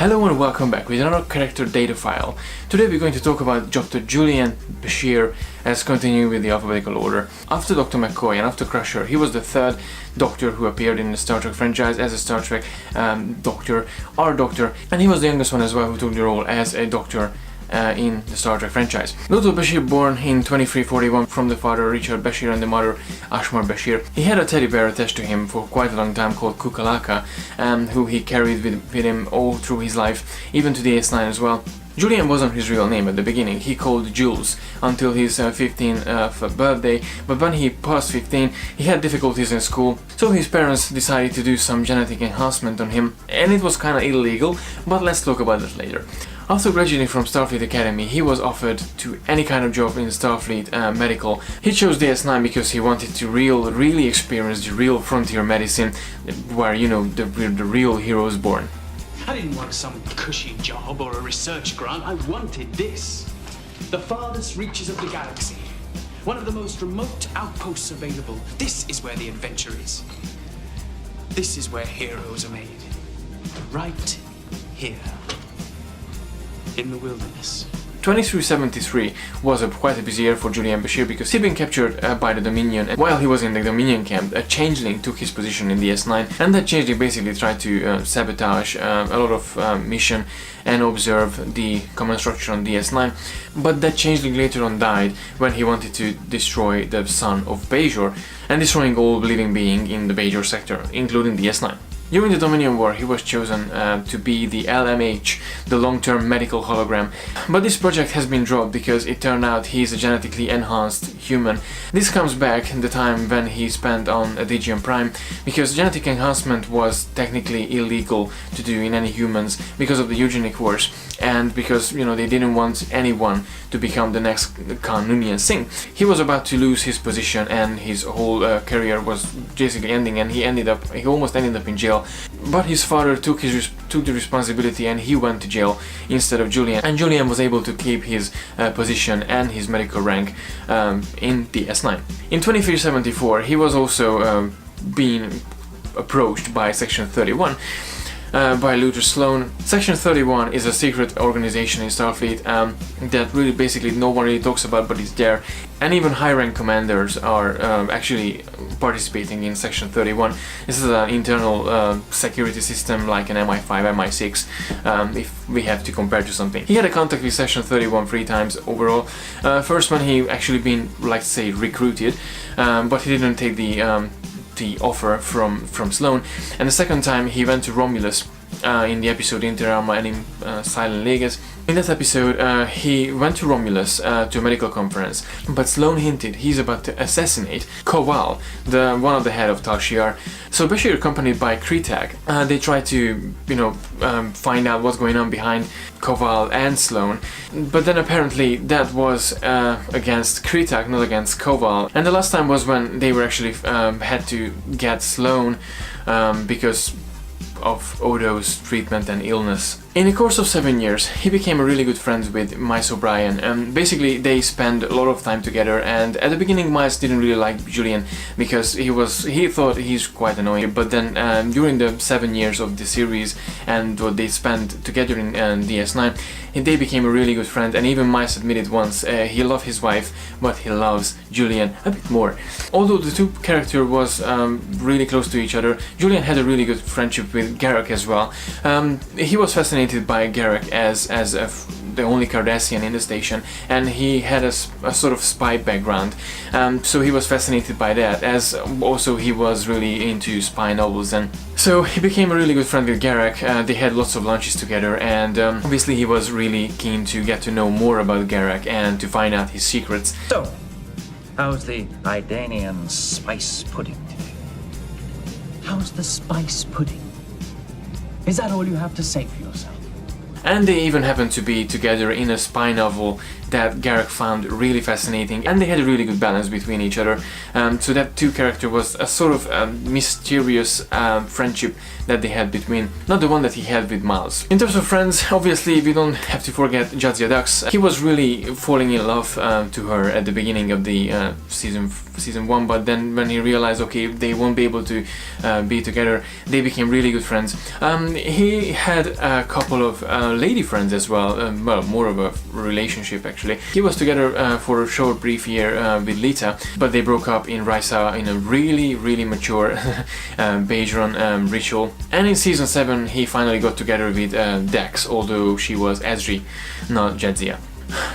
Hello and welcome back with another character Datafile. Today we're going to talk about Dr. Julian Bashir as continuing with the alphabetical order. After Dr. McCoy and after Crusher, he was the third Doctor who appeared in the Star Trek franchise as a Star Trek Doctor, our Doctor, and he was the youngest one as well who took the role as a Doctor in the Star Trek franchise. Dr. Bashir, born in 2341 from the father Richard Bashir and the mother Ashmar Bashir. He had a teddy bear attached to him for quite a long time called Kukalaka, who he carried with him all through his life, even to the S9 as well. Julian wasn't his real name at the beginning. He called Jules until his 15th birthday, but when he passed 15 he had difficulties in school, so his parents decided to do some genetic enhancement on him, and it was kinda illegal, but let's talk about that later. After graduating from Starfleet Academy, he was offered to any kind of job in Starfleet medical. He chose the S9 because he wanted to really experience the real frontier medicine, where, you know, the real heroes born. I didn't want some cushy job or a research grant. I wanted this. The farthest reaches of the galaxy. One of the most remote outposts available. This is where the adventure is. This is where heroes are made. Right here. In the wilderness. 2373 was quite a busy year for Julian Bashir because he'd been captured by the Dominion, and while he was in the Dominion camp, a changeling took his position in the S9, and that changeling basically tried to sabotage a lot of mission and observe the command structure on the S9, but that changeling later on died when he wanted to destroy the sun of Bajor and destroying all living being in the Bajor sector, including the S9. During the Dominion War, he was chosen to be the LMH, the long-term medical hologram, but this project has been dropped because it turned out he's a genetically enhanced human. This comes back in the time when he spent on Adigium Prime, because genetic enhancement was technically illegal to do in any humans because of the eugenic wars, and because, you know, they didn't want anyone to become the next Khan Noonien Singh. He was about to lose his position and his whole career was basically ending, and he almost ended up in jail. But his father took the responsibility and he went to jail instead of Julian, and Julian was able to keep his position and his medical rank in the S9. In 2374 he was also being approached by Section 31 by Luther Sloan. Section 31 is a secret organization in Starfleet that really basically no one really talks about, but it's there, and even high-rank commanders are actually participating in Section 31. This is an internal security system like an MI5, MI6, if we have to compare to something. He had a contact with Section 31 3 times overall. First when he actually been, like, say, recruited, but he didn't take the offer from Sloan, and the second time he went to Romulus in the episode Inter Arma Enim Silent Leges. In that episode he went to Romulus to a medical conference, but Sloan hinted he's about to assassinate Koval, one of the head of Tal Shiar. So Bashir, accompanied by Kretak, they try to, you know, find out what's going on behind Koval and Sloan, but then apparently that was against Kretak, not against Koval. And the last time was when they were actually had to get Sloan because of Odo's treatment and illness. In the course of 7 years, he became a really good friend with Miles O'Brien, and basically they spent a lot of time together. And at the beginning, Miles didn't really like Julian because he thought he's quite annoying. But then during the 7 years of the series and what they spent together in DS9, they became a really good friend. And even Miles admitted once he loved his wife, but he loves Julian a bit more. Although the two characters was really close to each other, Julian had a really good friendship with Garak as well. He was fascinated by Garak as the only Cardassian in the station, and he had a sort of spy background, so he was fascinated by that, as also he was really into spy novels, and so he became a really good friend with Garak. They had lots of lunches together, and obviously he was really keen to get to know more about Garak and to find out his secrets. So, how's the Idanian spice pudding today? How's the spice pudding? Is that all you have to say for yourself? And they even happened to be together in a spy novel that Garak found really fascinating, and they had a really good balance between each other. So that two character was a sort of mysterious friendship that they had between, not the one that he had with Miles. In terms of friends, obviously we don't have to forget Jadzia Dax. He was really falling in love to her at the beginning of the season 1, but then when he realized, okay, they won't be able to be together, they became really good friends. He had a couple of lady friends as well, well, more of a relationship actually. He was together for a short brief year with Lita, but they broke up in Risa in a really mature Bajoran ritual. And in season 7 he finally got together with Dax, although she was Ezri, not Jadzia.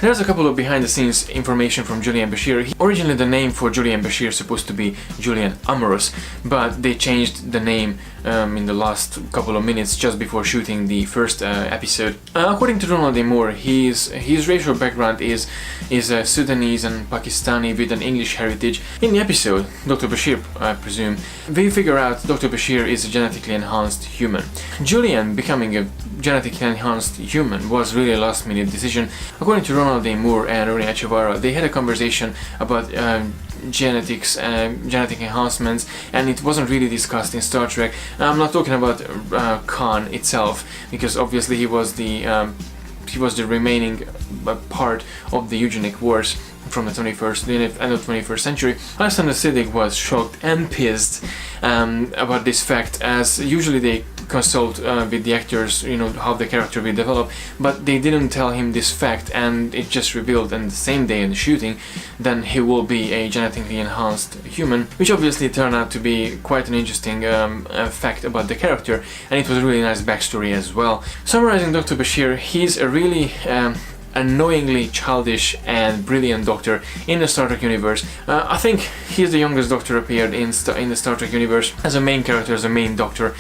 There's a couple of behind the scenes information from Julian Bashir. Originally the name for Julian Bashir is supposed to be Julian Amorous, but they changed the name in the last couple of minutes just before shooting the first episode. According to Ronald D. Moore, his racial background is Sudanese and Pakistani with an English heritage. In the episode, Dr. Bashir, I presume, we figure out Dr. Bashir is a genetically enhanced human. Julian becoming a genetically enhanced human was really a last minute decision. According to Ronald D. Moore and Rory Achevara, they had a conversation about genetic enhancements, and it wasn't really discussed in Star Trek. I'm not talking about Khan itself, because obviously he was the remaining part of the eugenic wars from the end of 21st century. Alexander Siddig was shocked and pissed about this fact, as usually they consult with the actors, you know, how the character will develop, but they didn't tell him this fact, and it just revealed on the same day in the shooting then he will be a genetically enhanced human, which obviously turned out to be quite an interesting fact about the character, and it was a really nice backstory as well. Summarizing Dr. Bashir, he's a really annoyingly childish and brilliant Doctor in the Star Trek universe. I think he's the youngest Doctor appeared in the Star Trek universe as a main character, as a main Doctor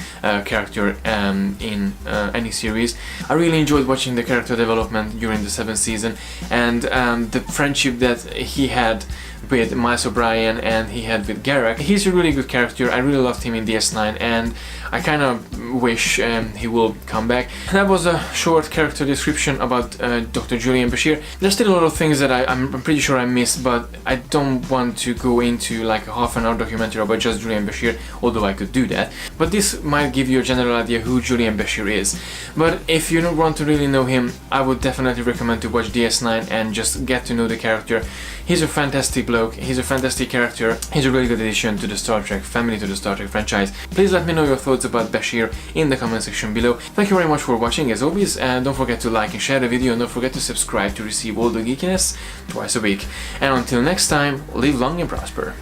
character in any series. I really enjoyed watching the character development during the 7th season, and the friendship that he had with Miles O'Brien and he had with Garak. He's a really good character. I really loved him in DS9, and I kind of wish he will come back. That was a short character description about Dr. Julian Bashir. There's still a lot of things that I'm pretty sure I missed, but I don't want to go into like a half-an-hour documentary about just Julian Bashir, although I could do that. But this might give you a general idea who Julian Bashir is. But if you don't want to really know him, I would definitely recommend to watch DS9 and just get to know the character. He's a fantastic bloke, he's a fantastic character, he's a really good addition to the Star Trek family, to the Star Trek franchise. Please let me know your thoughts about Bashir in the comment section below. Thank you very much for watching as always, and don't forget to like and share the video, and don't forget to subscribe to receive all the geekiness twice a week. And until next time, live long and prosper.